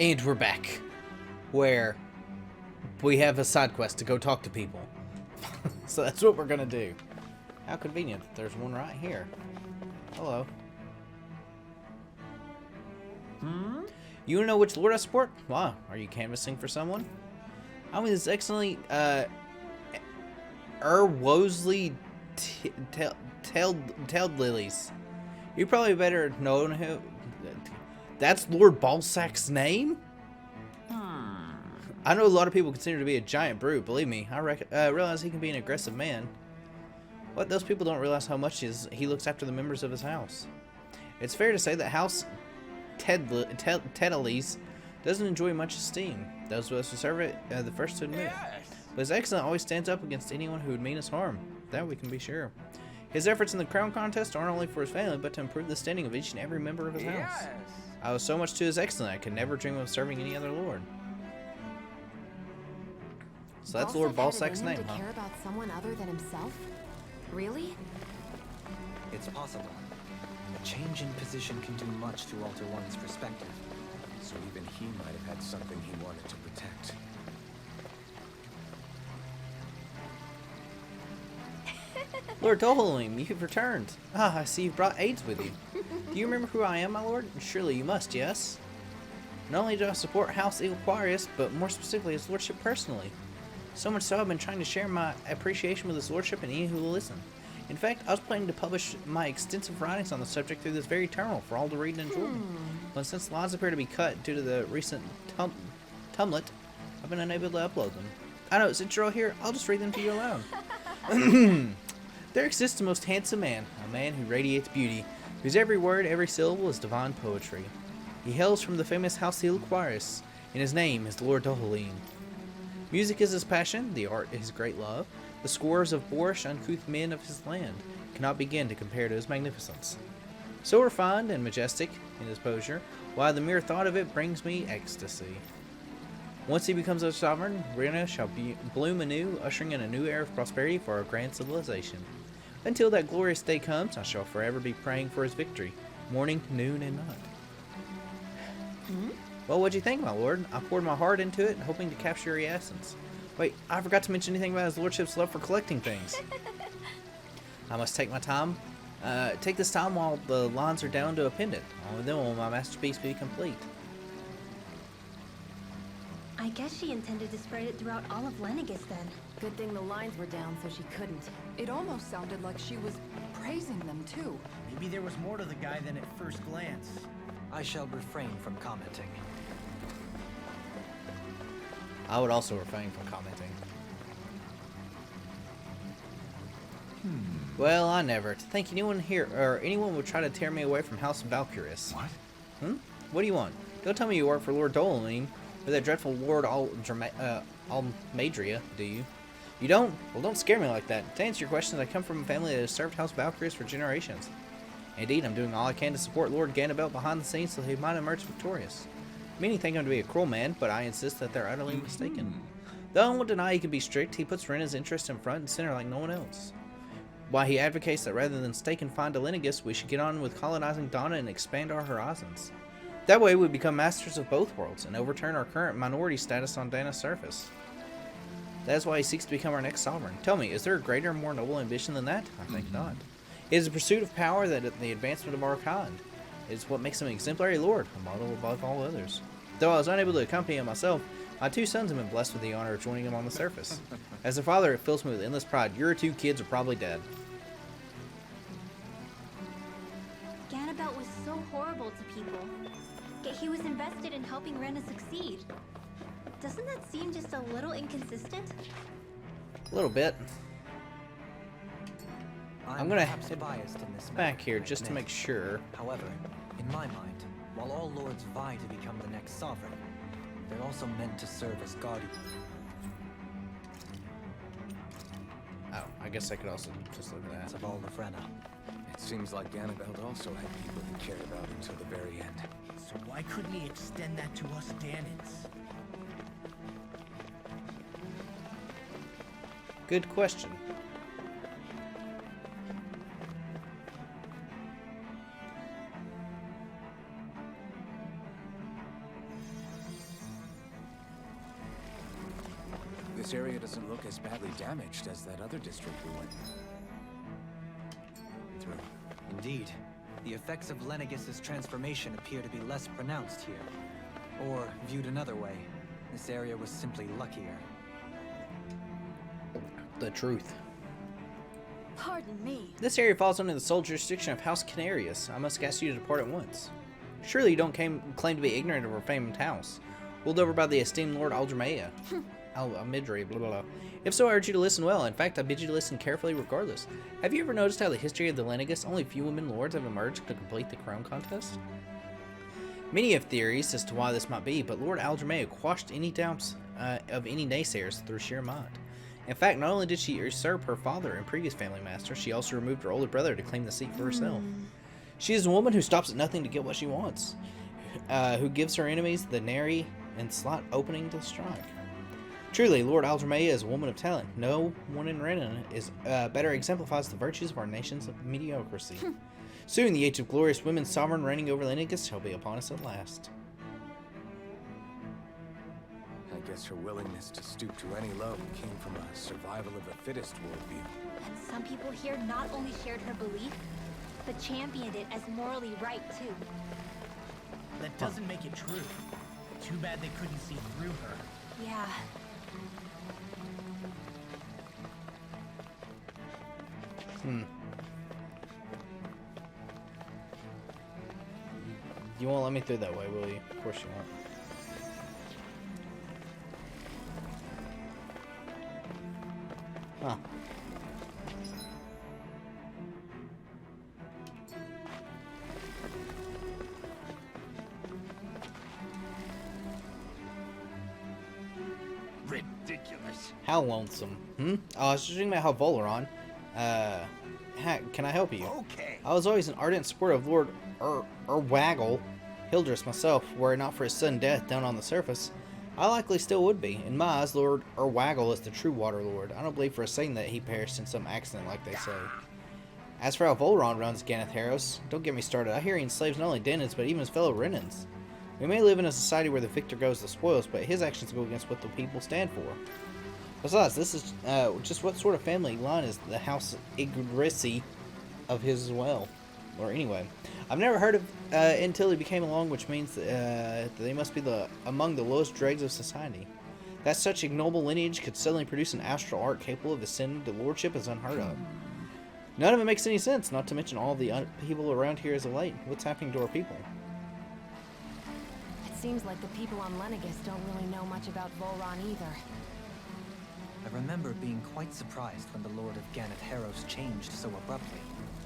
And we're back, where we have a side quest to go talk to people. So that's what we're gonna do. How convenient that there's one right here. Hello. You know which lord I support? Wow, are you canvassing for someone? I mean, this excellently, Wosley tailed lilies. You probably better know who. That's Lord Balzac's name? I know a lot of people consider him to be a giant brute. Believe me, I realize he can be an aggressive man. But those people don't realize how much he looks after the members of his house. It's fair to say that House Tedalees doesn't enjoy much esteem. Those of us who serve it are the first to admit it. But his excellence always stands up against anyone who would mean us harm. That we can be sure. His efforts in the crown contest aren't only for his family, but to improve the standing of each and every member of his house. I owe so much to his excellence, I could never dream of serving any other lord. So that's Lord Balzac's name, huh? Care about someone other than himself? Really? It's possible. A change in position can do much to alter one's perspective. So even he might have had something he wanted to protect. Lord Dohalim, you've returned. Ah, I see you've brought aides with you. Do you remember who I am, my lord? Surely you must, yes? Not only do I support House Aquarius, but more specifically his lordship personally. So much so I've been trying to share my appreciation with his lordship and any who will listen. In fact, I was planning to publish my extensive writings on the subject through this very terminal for all to read and enjoy. But since the lines appear to be cut due to the recent tumult, I've been unable to upload them. I know, since you're all here, I'll just read them to you aloud. There exists a most handsome man, a man who radiates beauty, whose every word, every syllable is divine poetry. He hails from the famous House Aquarius, and his name is Lord Dohalim. Music is his passion, the art his great love. The scores of boorish, uncouth men of his land cannot begin to compare to his magnificence. So refined and majestic in his posture, why the mere thought of it brings me ecstasy. Once he becomes our sovereign, Rena shall bloom anew, ushering in a new era of prosperity for our grand civilization. Until that glorious day comes, I shall forever be praying for his victory, morning, noon, and night. Well, what'd you think, my lord? I poured my heart into it, hoping to capture your essence. Wait, I forgot to mention anything about his lordship's love for collecting things. I must take my time. Take this time while the lines are down to a pendant. Only then will my masterpiece be complete. I guess she intended to spread it throughout all of Lenegis then. Good thing the lines were down so she couldn't. It almost sounded like she was praising them too. Maybe there was more to the guy than at first glance. I shall refrain from commenting. I would also refrain from commenting. Well, I never. To think anyone here or anyone would try to tear me away from House Valkyries. What? What do you want? Don't tell me you work for Lord Dohalim or that dreadful Lord Almadria, do you? You don't? Well, don't scare me like that. To answer your questions, I come from a family that has served House Valkyries for generations. Indeed, I'm doing all I can to support Lord Ganabelt behind the scenes so he might emerge victorious. Many think him to be a cruel man, but I insist that they're utterly mistaken. Though I won't deny he can be strict, he puts Rena's interest in front and center like no one else. Why he advocates that rather than stay confined to Lenegis, we should get on with colonizing Donna and expand our horizons. That way we become masters of both worlds and overturn our current minority status on Dana's surface. That is why he seeks to become our next sovereign. Tell me, is there a greater, more noble ambition than that? I think not. It is the pursuit of power that the advancement of our kind. It is what makes him an exemplary lord, a model above all others. Though I was unable to accompany him myself, my two sons have been blessed with the honor of joining him on the surface. As a father, it fills me with endless pride. Your two kids are probably dead. Ganabelt was so horrible to people, yet he was invested in helping Rena succeed. Doesn't that seem just a little inconsistent? A little bit. I'm gonna perhaps biased in this back matter, here I just to admit. make sure. However, in my mind, while all lords vie to become the next sovereign, they're also meant to serve as guardians. Oh, I guess I could also just look at that. Of all of Rena. It seems like Ganabelt also had people he cared about until the very end. So why couldn't he extend that to us Danans? Good question. This area doesn't look as badly damaged as that other district we went through. Indeed. The effects of Lenegis' transformation appear to be less pronounced here. Or, viewed another way, this area was simply luckier. The truth. Pardon me. This area falls under the sole jurisdiction of House Canarius. I must ask you to depart at once. Surely you don't claim to be ignorant of our famed house, ruled over by the esteemed Lord Aldrmea. Midri, blah blah blah. If so, I urge you to listen well. In fact, I bid you to listen carefully regardless. Have you ever noticed how the history of the Lenegis, only few women lords have emerged to complete the crown contest? Many have theories as to why this might be, but Lord Aldrmea quashed any doubts of any naysayers through sheer might. In fact, not only did she usurp her father and previous family master, she also removed her older brother to claim the seat for herself. She is a woman who stops at nothing to get what she wants, who gives her enemies the nary and slight opening to strike. Truly, Lord Aldrmea is a woman of talent. No one in Renan is better exemplifies the virtues of our nation's mediocrity. Soon, the age of glorious women sovereign reigning over Lenegis shall be upon us at last. I guess her willingness to stoop to any low came from a survival of the fittest worldview. And some people here not only shared her belief, but championed it as morally right too. That doesn't make it true. Too bad they couldn't see through her. Yeah. You won't let me through that way, will you? Of course you won't. Huh. Ridiculous. How lonesome. I was just thinking about how Volaron. Can I help you? Okay. I was always an ardent supporter of Lord Waggle Hildress myself, were it not for his sudden death down on the surface. I likely still would be. In my eyes, Lord Waggle is the true Water Lord. I don't believe for a second that he perished in some accident like they say. As for how Volaron runs Ganatheros, don't get me started. I hear he enslaves not only Denons, but even his fellow Renans. We may live in a society where the victor goes the spoils, but his actions go against what the people stand for. Besides, this is just what sort of family line is the House Igrissi of his as well. Or anyway, I've never heard of until he became along, which means that they must be among the lowest dregs of society. That such ignoble lineage could suddenly produce an astral art capable of ascending to lordship is unheard of. None of it makes any sense, not to mention all the people around here as of late. What's happening to our people? It seems like the people on Lenegis don't really know much about Volron either. I remember being quite surprised when the Lord of Ganatheros changed so abruptly.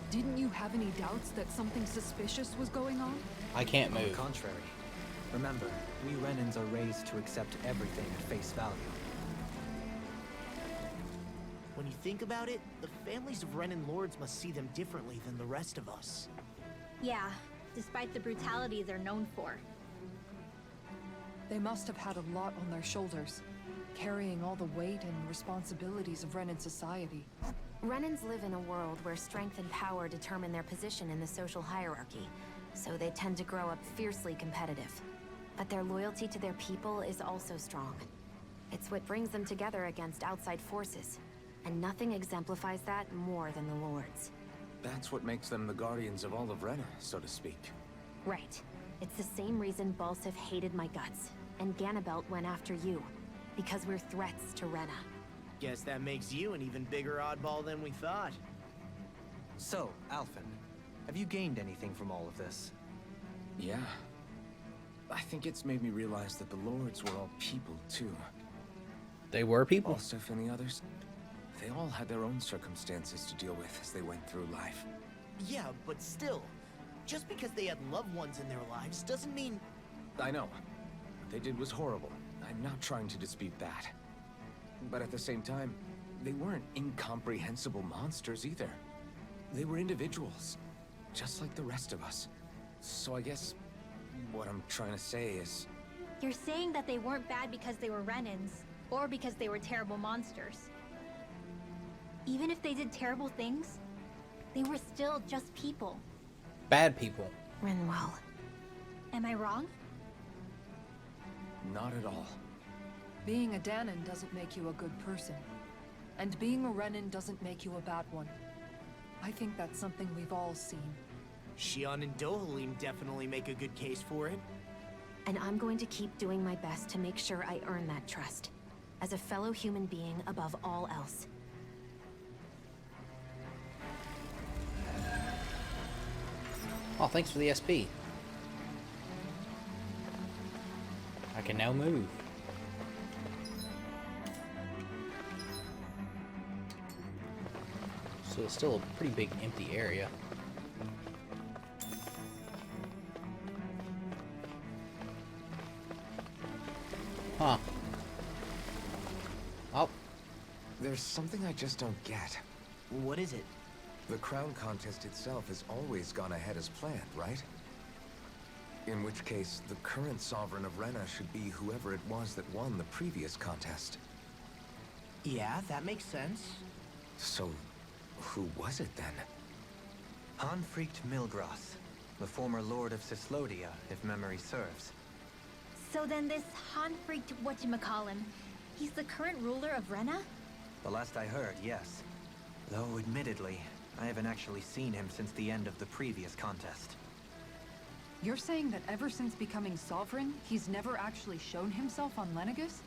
Didn't you have any doubts that something suspicious was going on? I can't On the move. contrary. Remember, we Renans are raised to accept everything at face value. When you think about it, the families of Renan lords must see them differently than the rest of us. Yeah, despite the brutality they're known for. They must have had a lot on their shoulders, carrying all the weight and responsibilities of Renan society. Renans live in a world where strength and power determine their position in the social hierarchy, so they tend to grow up fiercely competitive. But their loyalty to their people is also strong. It's what brings them together against outside forces, and nothing exemplifies that more than the Lords. That's what makes them the guardians of all of Rena, so to speak. Right. It's the same reason Balsif hated my guts, and Ganabelt went after you. Because we're threats to Rena. Guess that makes you an even bigger oddball than we thought. So, Alphen, have you gained anything from all of this? Yeah. I think it's made me realize that the lords were all people, too. They were people. Balsif and the others, they all had their own circumstances to deal with as they went through life. Yeah, but still, just because they had loved ones in their lives doesn't mean... I know. What they did was horrible. I'm not trying to dispute that. But at the same time, they weren't incomprehensible monsters either. They were individuals, just like the rest of us. So I guess what I'm trying to say is... You're saying that they weren't bad because they were Renans, or because they were terrible monsters. Even if they did terrible things, they were still just people. Bad people. Renwell. Am I wrong? Not at all. Being a Danon doesn't make you a good person. And being a Renin doesn't make you a bad one. I think that's something we've all seen. Shion and Dohalim definitely make a good case for it. And I'm going to keep doing my best to make sure I earn that trust. As a fellow human being above all else. Oh, thanks for the SP. I can now move. So it's still a pretty big empty area. Huh. Oh. There's something I just don't get. What is it? The crown contest itself has always gone ahead as planned, right? In which case, the current sovereign of Rena should be whoever it was that won the previous contest. Yeah, that makes sense. So, who was it then? Hanfricht Milgras, the former lord of Cislodia, if memory serves. So then this Hanfricht whatchamacallem, he's the current ruler of Rena? The last I heard, yes. Though, admittedly, I haven't actually seen him since the end of the previous contest. You're saying that ever since becoming sovereign, he's never actually shown himself on Lenegus?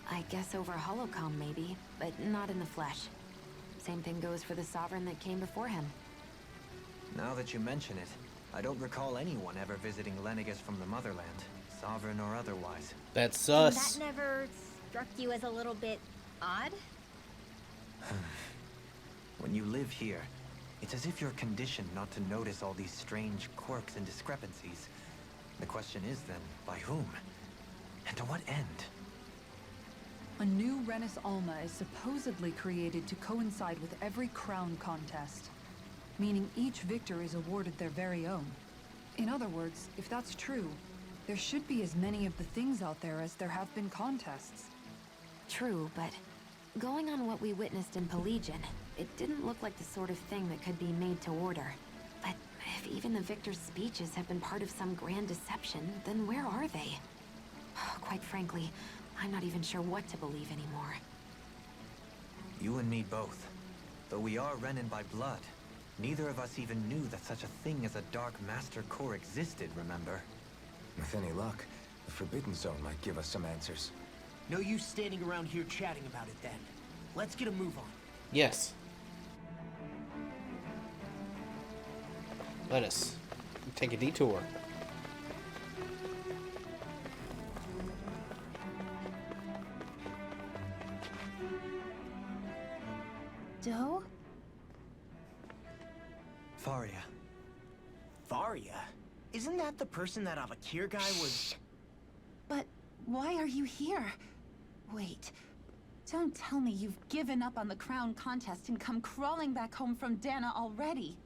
I guess over holocom maybe, but not in the flesh. Same thing goes for the sovereign that came before him. Now that you mention it, I don't recall anyone ever visiting Lenegus from the motherland, sovereign or otherwise. That's And sus. that never struck you as a little bit odd? When you live here, it's as if you're conditioned not to notice all these strange quirks and discrepancies. The question is then, by whom? And to what end? A new Renis Alma is supposedly created to coincide with every crown contest, meaning each victor is awarded their very own. In other words, if that's true, there should be as many of the things out there as there have been contests. True, but going on what we witnessed in Pelagian, it didn't look like the sort of thing that could be made to order. But if even the victor's speeches have been part of some grand deception, then where are they? Quite frankly, I'm not even sure what to believe anymore. You and me both. Though we are Renin by blood, neither of us even knew that such a thing as a Dark Master Core existed, remember? With any luck, the Forbidden Zone might give us some answers. No use standing around here chatting about it then. Let's get a move on. Yes. Let us take a detour. Doe? Faria. Varia? Isn't that the person that Avakir guy was... But why are you here? Wait. Don't tell me you've given up on the crown contest and come crawling back home from Dana already.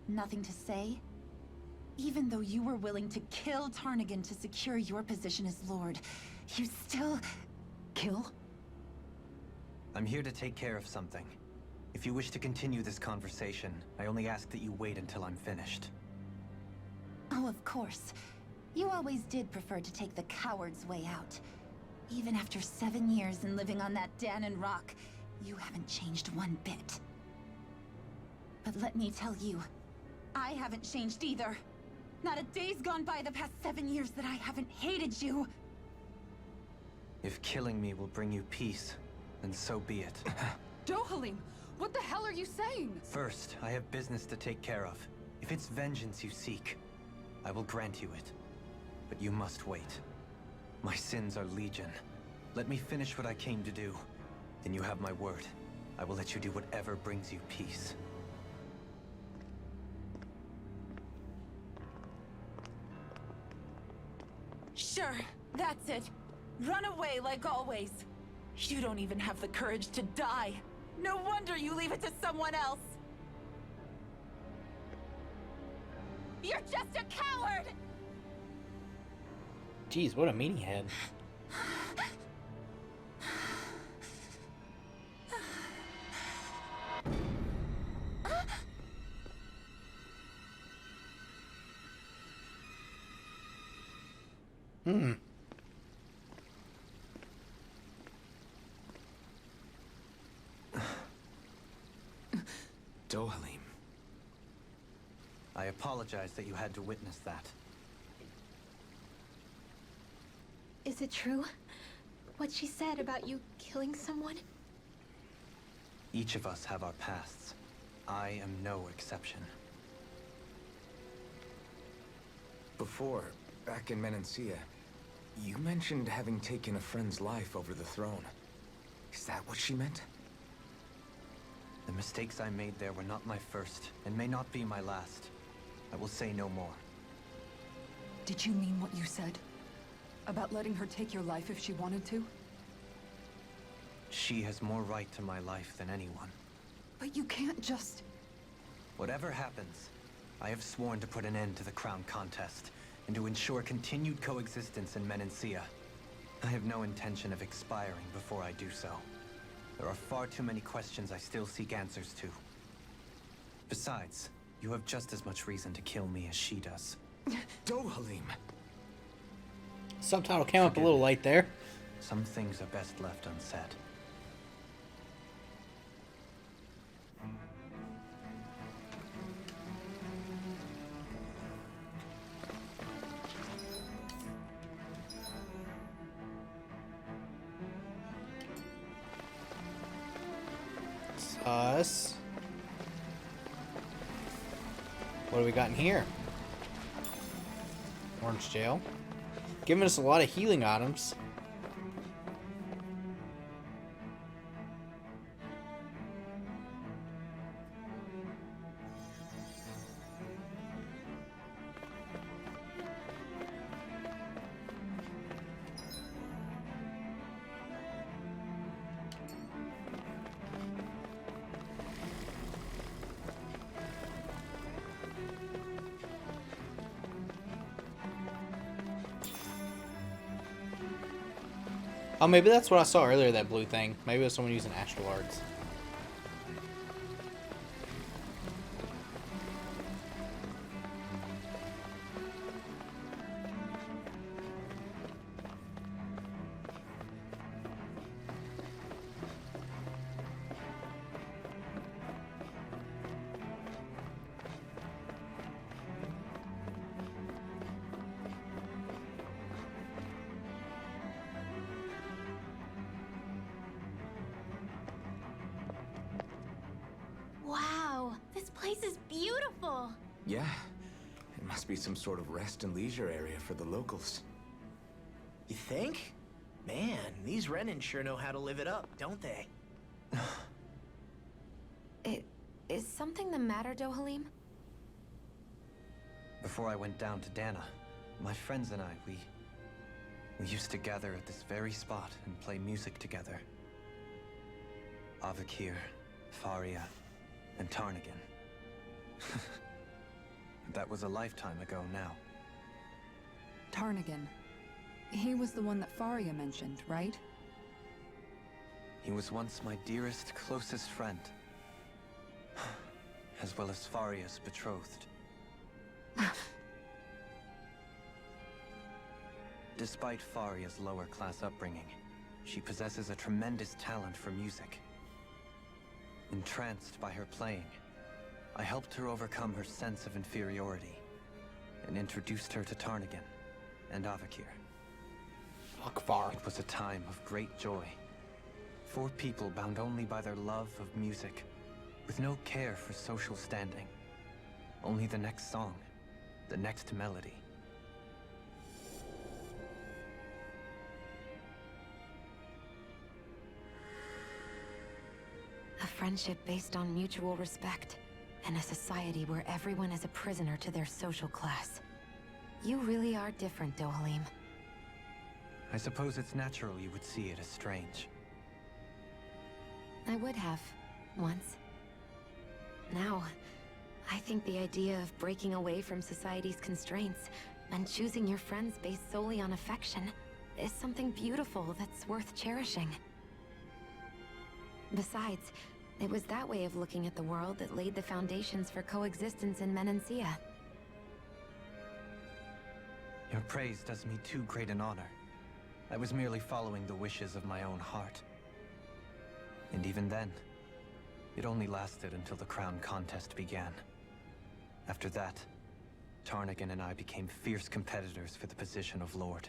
Nothing to say? Even though you were willing to kill Tarnigan to secure your position as Lord, you still... kill? I'm here to take care of something. If you wish to continue this conversation, I only ask that you wait until I'm finished. Oh, of course. You always did prefer to take the coward's way out. Even after 7 years and living on that Danon rock, you haven't changed one bit. But let me tell you, I haven't changed either. Not a day's gone by the past 7 years that I haven't hated you. If killing me will bring you peace, then so be it. Dohalim, what the hell are you saying? First, I have business to take care of. If it's vengeance you seek, I will grant you it. But you must wait. My sins are legion. Let me finish what I came to do. Then you have my word. I will let you do whatever brings you peace. Sure, that's it. Run away like always. You don't even have the courage to die. No wonder you leave it to someone else. You're just a coward! Jeez, what a meanie head. Dohalim. I apologize that you had to witness that. Is it true? What she said about you killing someone? Each of us have our pasts. I am no exception. Before, back in Menancia, you mentioned having taken a friend's life over the throne. Is that what she meant? The mistakes I made there were not my first, and may not be my last. I will say no more. Did you mean what you said? About letting her take your life if she wanted to? She has more right to my life than anyone. But you can't just... Whatever happens, I have sworn to put an end to the crown contest, and to ensure continued coexistence in Menancia. I have no intention of expiring before I do so. There are far too many questions I still seek answers to. Besides, you have just as much reason to kill me as she does. Dohalim! Subtitle came up a little late there. Some things are best left unsaid. Us. What do we got in here? Orange jail. Giving us a lot of healing items. Oh, maybe that's what I saw earlier, that blue thing. Maybe it was someone using astral arts. Wow, this place is beautiful. Yeah, it must be some sort of rest and leisure area for the locals. You think? Man, these Renin sure know how to live it up, don't they? Is something the matter, Dohalim? Before I went down to Dana, my friends and I, we used to gather at this very spot and play music together. Avakir, Faria, and Tarnigan. That was a lifetime ago now. Tarnigan. He was the one that Faria mentioned, right? He was once my dearest, closest friend. As well as Faria's betrothed. Despite Faria's lower-class upbringing, she possesses a tremendous talent for music. Entranced by her playing, I helped her overcome her sense of inferiority, and introduced her to Tarnigan and Avakir. Akvar. It was a time of great joy. 4 people bound only by their love of music, with no care for social standing. Only the next song, the next melody. A friendship based on mutual respect, and a society where everyone is a prisoner to their social class. You really are different, Dohalim. I suppose it's natural you would see it as strange. I would have, once. Now, I think the idea of breaking away from society's constraints and choosing your friends based solely on affection is something beautiful that's worth cherishing. Besides, it was that way of looking at the world that laid the foundations for coexistence in Menancia. Your praise does me too great an honor. I was merely following the wishes of my own heart. And even then, it only lasted until the crown contest began. After that, Tarnigan and I became fierce competitors for the position of Lord.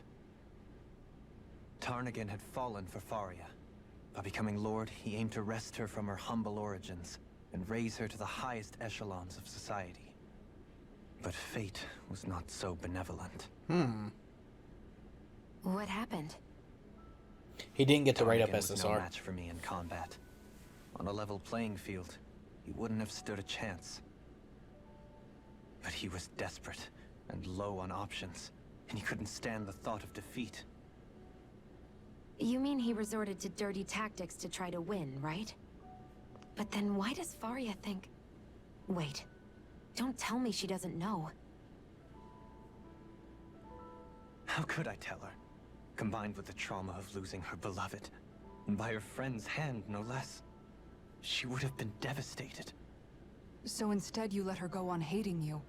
Tarnigan had fallen for Faria. By becoming Lord, he aimed to wrest her from her humble origins and raise her to the highest echelons of society. But fate was not so benevolent. What happened? He didn't get to rate up Tarnigan was no SSR. match for me in combat. On a level playing field, he wouldn't have stood a chance. But he was desperate and low on options, and he couldn't stand the thought of defeat. You mean he resorted to dirty tactics to try to win, right? But then why does Faria think... Wait. Don't tell me she doesn't know. How could I tell her? Combined with the trauma of losing her beloved, and by her friend's hand, no less, she would have been devastated. So instead you let her go on hating you,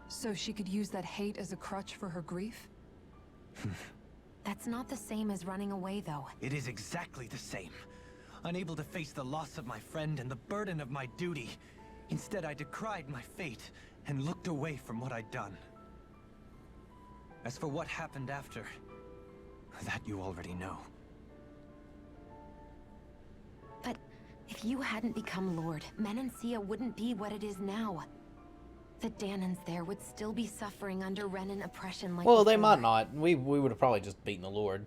so she could use that hate as a crutch for her grief? That's not the same as running away, though. It is exactly the same. Unable to face the loss of my friend and the burden of my duty. Instead, I decried my fate and looked away from what I'd done. As for what happened after, that you already know. But if you hadn't become Lord, Menancia wouldn't be what it is now. The Danans there would still be suffering under Renan oppression like Well, they before. might not. We would have probably just beaten the Lord.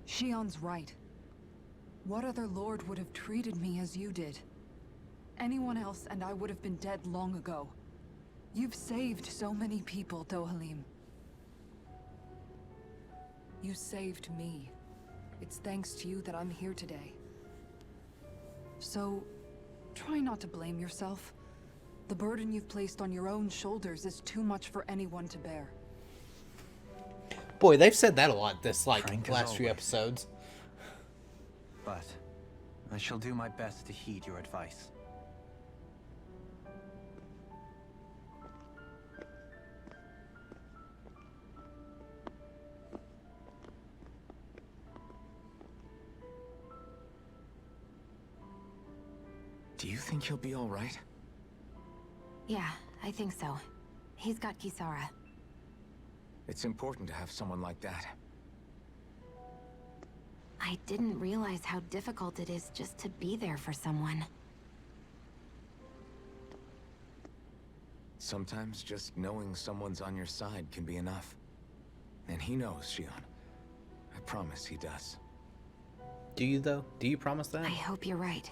Shion's right. What other lord would have treated me as you did? Anyone else and I would have been dead long ago. You've saved so many people, Dohalim. You saved me. It's thanks to you that I'm here today. So, try not to blame yourself. The burden you've placed on your own shoulders is too much for anyone to bear. Boy, they've said that a lot this, Frank as last few always. episodes. But I shall do my best to heed your advice. Do you think he'll be all right? Yeah, I think so. He's got Kisara. It's important to have someone like that. I didn't realize how difficult it is just to be there for someone. Sometimes just knowing someone's on your side can be enough. And he knows, Shion. I promise he does. Do you, though? Do you promise that? I hope you're right.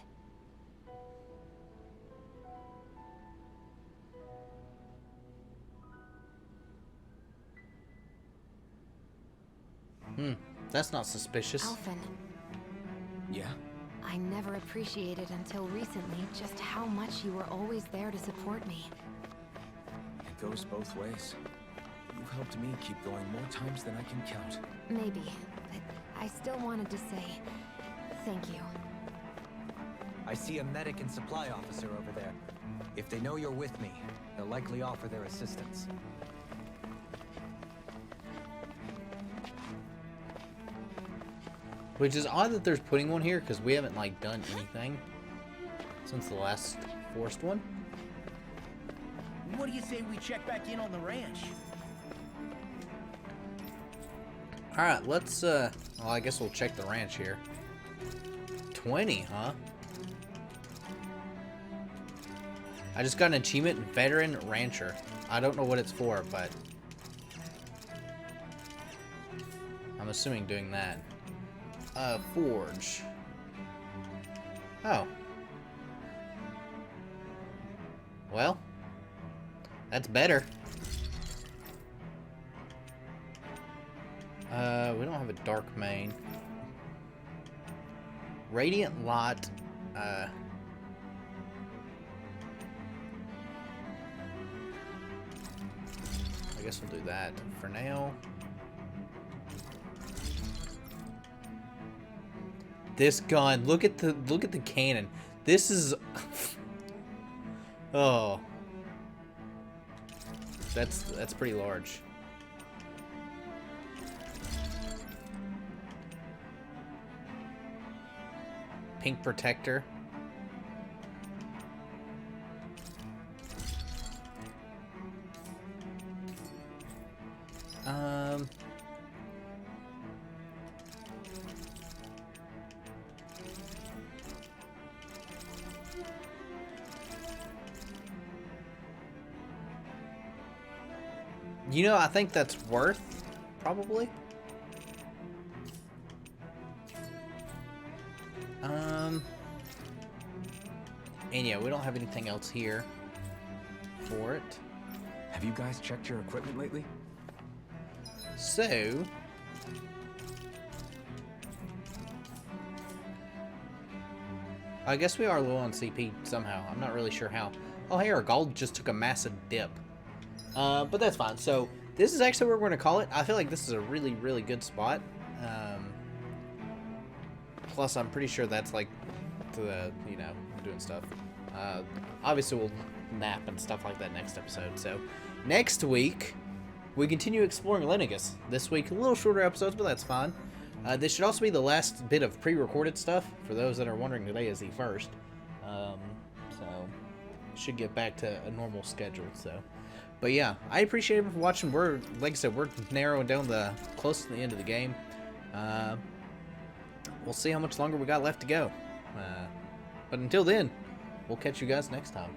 That's not suspicious. Alphen, Yeah? I never appreciated until recently just how much you were always there to support me. It goes both ways. You've helped me keep going more times than I can count. Maybe, but I still wanted to say thank you. I see a medic and supply officer over there. If they know you're with me, they'll likely offer their assistance. Which is odd that there's putting one here, because we haven't, done anything since the last forced one. What do you say we check back in on the ranch? Alright, let's, well, I guess we'll check the ranch here. 20, huh? I just got an achievement, Veteran Rancher. I don't know what it's for, but I'm assuming doing that. Forge. Oh. Well, that's better. We don't have a dark main. Radiant Lot, I guess we'll do that for now. This gun, look at the cannon. This is oh. That's pretty large. Pink protector. You know, I think that's worth, probably. And yeah, we don't have anything else here for it. Have you guys checked your equipment lately? So, I guess we are low on CP somehow. I'm not really sure how. Oh, hey, our gold just took a massive dip. But that's fine. So, this is actually what we're going to call it. I feel like this is a really, really good spot. Plus, I'm pretty sure that's like the, you know, doing stuff. Obviously, we'll nap and stuff like that next episode. So, next week, we continue exploring Lennigus. This week, a little shorter episodes, but that's fine. This should also be the last bit of pre-recorded stuff. For those that are wondering, today is the 1st. So, should get back to a normal schedule. So, but yeah, I appreciate everyone for watching. We're, like I said, we're narrowing down close to the end of the game. We'll see how much longer we got left to go. But until then, we'll catch you guys next time.